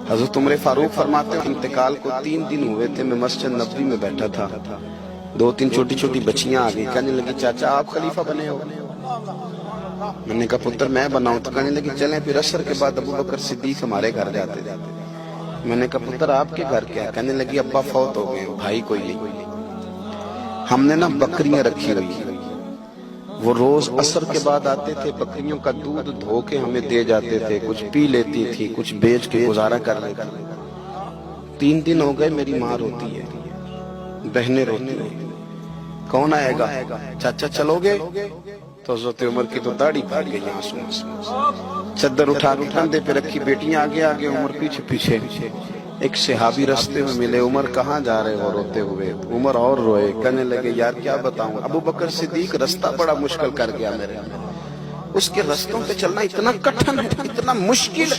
हज़रत उमर फारूक फरमाते हैं इंतकाल को 3 दिन हुए थे, मैं मस्जिद नबवी में बैठा था, 2-3 छोटी छोटी बच्चियां आ गई, कहने लगी चाचा आप खलीफा बने हो। मैंने कहा पुत्र मैं बनाऊं, तो कहने लगी चलें। फिर असर के बाद अबू बकर सिद्दीक हमारे घर जाते थे। मैंने कहा पुत्र आपके घर क्या? कहने लगी अब्बा फौत हो गए, भाई कोई नहीं। हमने ना बकरियां रखी हुई, वो रोज असर के बाद आते थे, बकरियों का दूध धो के हमें दे जाते थे, कुछ पी लेती थी, कुछ बेच के गुजारा कर लेती। 3 दिन हो गए, मेरी माँ रोती है, बहनें रोती है, कौन आएगा? चाचा चलोगे? तो हज़रत उमर की तो दाढ़ी भाग गई आंसू आंसू। चद्दर उठा के कंधे पे रखी, बेटियां आगे आगे, उमर पीछे पीछे। एक सहाबी रास्ते में मिले, उमर कहाँ जा रहे हो रोते हुए? उमर और रोए, कहने लगे यार क्या बताऊं, अबू बकर सिद्दीक रास्ता बड़ा मुश्किल कर गया मेरे। उसके रास्तों पे चलना इतना कठिन है, इतना मुश्किल।